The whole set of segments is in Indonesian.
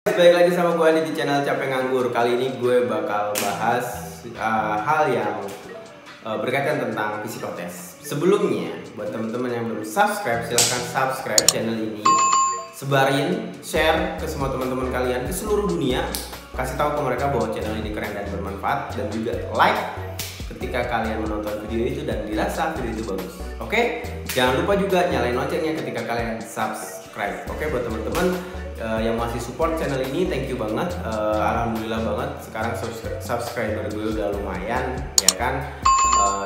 Balik lagi sama gue di channel Capek Nganggur. Kali ini gue bakal bahas hal yang berkaitan tentang psikotes. Sebelumnya, buat teman-teman yang belum subscribe, silahkan subscribe channel ini. Sebarin, share ke semua teman-teman kalian ke seluruh dunia. Kasih tahu ke mereka bahwa channel ini keren dan bermanfaat. Dan juga like ketika kalian menonton video itu dan dirasa video itu bagus. Oke? Jangan lupa juga nyalain loncengnya ketika kalian subscribe. Oke, buat teman-teman yang masih support channel ini, thank you banget. Alhamdulillah banget, sekarang subscriber gue udah lumayan, ya kan.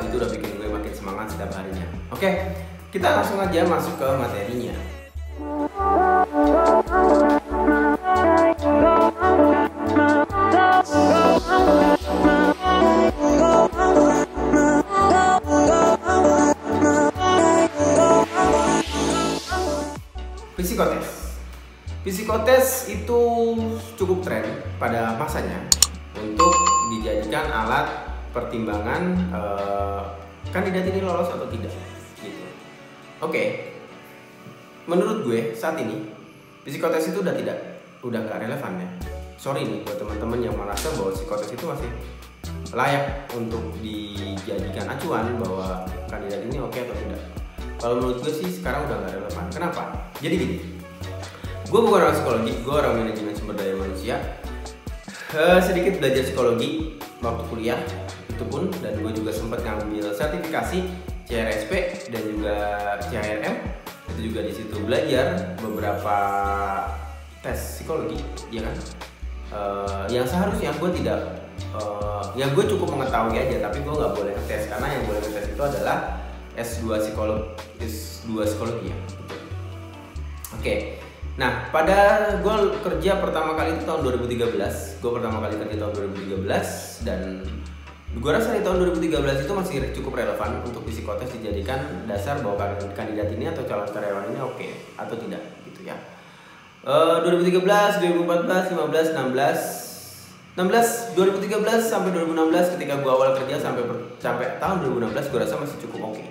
Itu udah bikin gue makin semangat setiap harinya. Oke, kita langsung aja masuk ke materinya. Psikotes itu cukup tren pada masanya untuk dijadikan alat pertimbangan kandidat ini lolos atau tidak gitu. Oke. Menurut gue saat ini psikotes itu udah nggak relevan ya. Sorry nih buat teman-teman yang merasa bahwa psikotes itu masih layak untuk dijadikan acuan bahwa kandidat ini oke atau tidak. Kalau menurut gue sih sekarang udah nggak relevan. Kenapa? Jadi gini. Gue bukan orang psikologi, gue orang manajemen sumber daya manusia. Sedikit belajar psikologi waktu kuliah itu pun, dan gue juga sempat ngambil sertifikasi CRSP dan juga CRM. Itu juga di situ belajar beberapa tes psikologi, ya kan? Yang seharusnya gue tidak, ya gue cukup mengetahui aja, tapi gue nggak boleh tes karena yang boleh tes itu adalah S2 psikologi ya. Oke. Nah, pada gue kerja pertama kali itu tahun 2013. Gue pertama kali kerja tahun 2013 dan gue rasa di tahun 2013 itu masih cukup relevan untuk psikotes dijadikan dasar bahwa kandidat ini atau calon karyawan ini oke atau tidak gitu ya. 2013, 2014, 15, 2013 sampai 2016 ketika gue awal kerja sampai tahun 2016 gue rasa masih cukup oke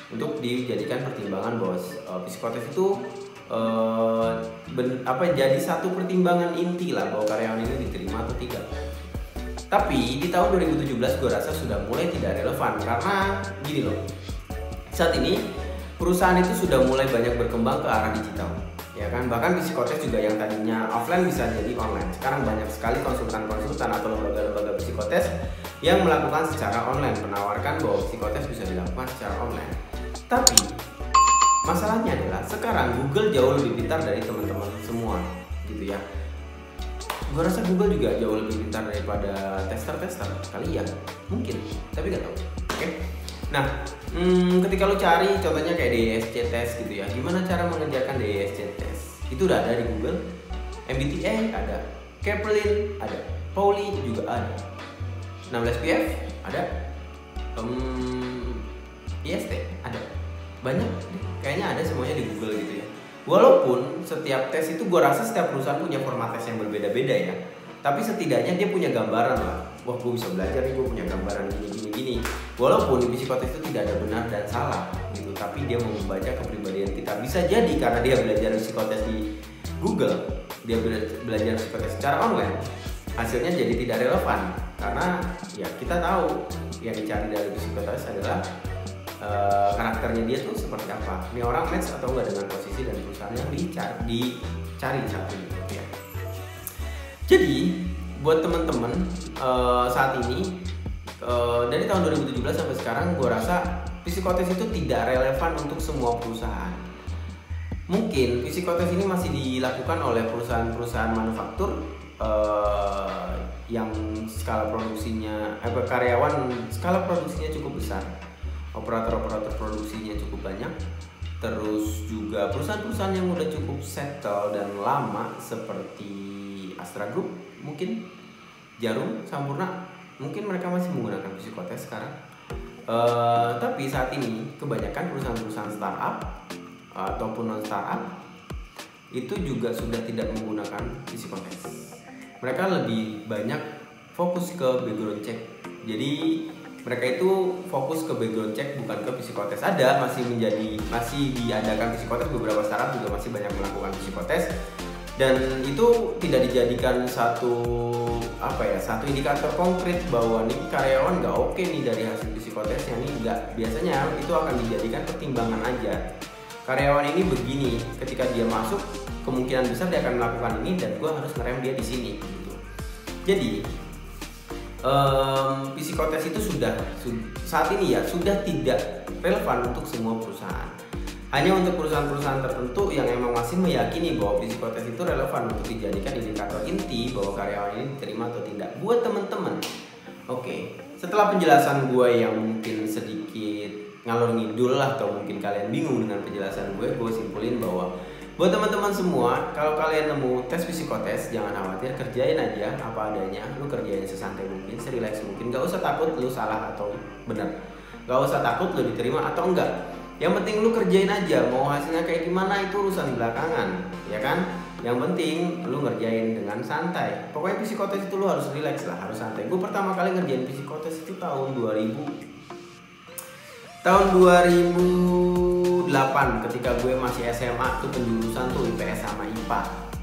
untuk dijadikan pertimbangan bahwa psikotes itu jadi satu pertimbangan inti lah bahwa karyawan ini diterima atau tidak. Tapi di tahun 2017 gue rasa sudah mulai tidak relevan karena gini loh, saat ini perusahaan itu sudah mulai banyak berkembang ke arah digital, ya kan. Bahkan psikotes juga yang tadinya offline bisa jadi online. Sekarang banyak sekali konsultan-konsultan atau lembaga-lembaga psikotes yang melakukan secara online, menawarkan bahwa psikotes bisa dilakukan secara online. Tapi masalahnya adalah sekarang Google jauh lebih pintar dari teman-teman semua gitu ya. Gue rasa Google juga jauh lebih pintar daripada tester-tester kali ya, mungkin, tapi nggak tahu. Oke. Nah, ketika lo cari contohnya kayak DISC test gitu ya, gimana cara mengerjakan DISC test? Itu udah ada di Google. MBTI ada, Kaplan ada, Pauli juga ada, 16PF ada, IST ada. Banyak kayaknya ada semuanya di Google gitu ya. Walaupun setiap tes itu gue rasa setiap perusahaan punya format tes yang berbeda-beda ya, tapi setidaknya dia punya gambaran lah. Wah, gue bisa belajar nih, gue punya gambaran gini. Walaupun di psikotes itu tidak ada benar dan salah gitu, tapi dia mau membaca kepribadian kita. Bisa jadi karena dia belajar psikotes di Google, dia belajar psikotes secara online, hasilnya jadi tidak relevan karena ya kita tahu yang dicari dari psikotes adalah karakternya dia tuh seperti apa. Ini orang match atau enggak dengan posisi dan perusahaan yang dicari saat ini ya. Jadi buat teman-teman saat ini dari tahun 2017 sampai sekarang gue rasa psikotes itu tidak relevan untuk semua perusahaan. Mungkin psikotes ini masih dilakukan oleh perusahaan-perusahaan manufaktur yang skala produksinya karyawan skala produksinya cukup besar. Operator-operator produksinya cukup banyak. Terus juga perusahaan-perusahaan yang udah cukup settle dan lama seperti Astra Group, mungkin Jarum, Sampurna, mungkin mereka masih menggunakan psikotes sekarang. Tapi saat ini kebanyakan perusahaan-perusahaan startup ataupun non startup itu juga sudah tidak menggunakan psikotes. Mereka lebih banyak fokus ke background check. Jadi mereka itu fokus ke background check bukan ke psikotes. Masih diadakan psikotes, beberapa startup juga masih banyak melakukan psikotes. dan itu tidak dijadikan satu indikator konkret bahwa nih karyawan nggak oke nih dari hasil psikotesnya nih, nggak. Biasanya itu akan dijadikan pertimbangan aja. Karyawan ini begini, ketika dia masuk kemungkinan besar dia akan melakukan ini dan gue harus ngerem dia di sini gitu. Jadi psikotes itu saat ini ya sudah tidak relevan untuk semua perusahaan. Hanya untuk perusahaan-perusahaan tertentu yang emang masih meyakini bahwa psikotes itu relevan untuk dijadikan indikator inti bahwa karyawan ini diterima atau tidak. Buat teman-teman, oke, setelah penjelasan gue yang mungkin sedikit ngalor ngidul lah, atau mungkin kalian bingung dengan penjelasan gue simpulin bahwa buat teman-teman semua, kalau kalian nemu tes psikotes, jangan khawatir, kerjain aja apa adanya. Lu kerjain sesantai mungkin, serileks mungkin. Gak usah takut lu salah atau benar. Gak usah takut lu diterima atau enggak. Yang penting lu kerjain aja, mau hasilnya kayak gimana itu urusan belakangan, ya kan? Yang penting lu ngerjain dengan santai. Pokoknya psikotes itu lu harus relax lah, harus santai. Gue pertama kali ngerjain psikotes itu tahun 2008 ketika gue masih SMA tuh, penjurusan tuh IPS sama IPA.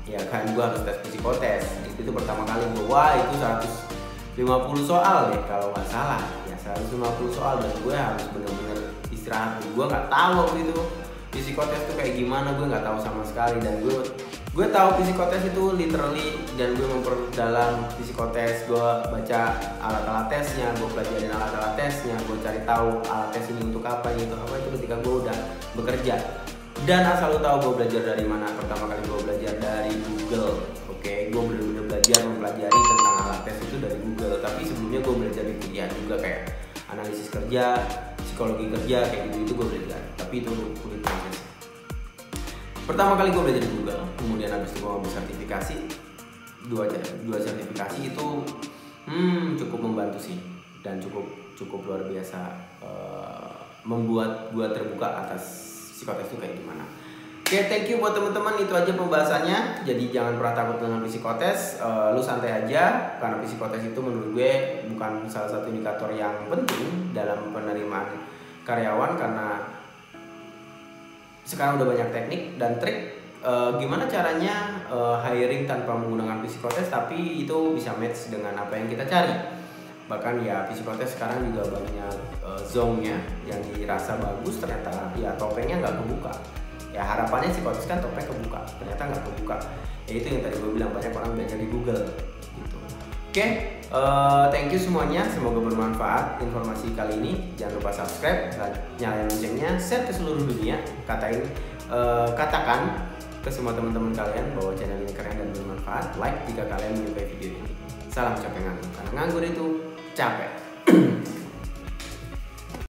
Ya kan, gue harus tes psikotes. Itu pertama kali gue, wah itu 150 soal deh kalau nggak salah. Ya 150 soal dan gue harus bener-bener istirahat. Gue nggak tahu waktu itu psikotes itu kayak gimana, gue nggak tahu sama sekali. Dan gue tahu psikotes itu literally, dan gue memperdalam psikotes. Gue baca alat-alat tesnya, gue pelajarin alat-alat tesnya, gue cari tahu alat tes ini untuk apa, itu ketika gue udah bekerja. Dan asal lo tahu gue belajar dari mana? Pertama kali gue belajar dari Google. Oke, gue bener-bener belajar mempelajari tentang alat tes itu dari Google. Tapi sebelumnya gue belajar di kuliah juga, kayak analisis kerja, psikologi kerja, kayak gitu gue belajar. Tapi itu kulit proses. Pertama kali gue belajar di Google, kemudian habis itu gue ngambil sertifikasi. Dua sertifikasi itu cukup membantu sih, dan cukup luar biasa, membuat gue terbuka atas psikotes itu kayak gimana. Oke, thank you buat teman-teman, itu aja pembahasannya. Jadi jangan pernah takut dengan psikotes, lu santai aja, karena psikotes itu menurut gue bukan salah satu indikator yang penting dalam penerimaan karyawan, karena sekarang udah banyak teknik dan trik gimana caranya hiring tanpa menggunakan psikotes tapi itu bisa match dengan apa yang kita cari. Bahkan ya psikotes sekarang juga banyak zone-nya yang dirasa bagus, ternyata ya topengnya nggak kebuka. Ya harapannya psikotes kan topeng kebuka, ternyata nggak kebuka. Ya itu yang tadi gue bilang, banyak orang belajar di Google gitu. Oke, thank you semuanya, semoga bermanfaat informasi kali ini. Jangan lupa subscribe, nyalain loncengnya, share ke seluruh dunia, katakan ke semua teman-teman kalian bahwa channel ini keren dan bermanfaat. Like jika kalian menyukai video ini. Salam capek nganggur, karena nganggur itu capek.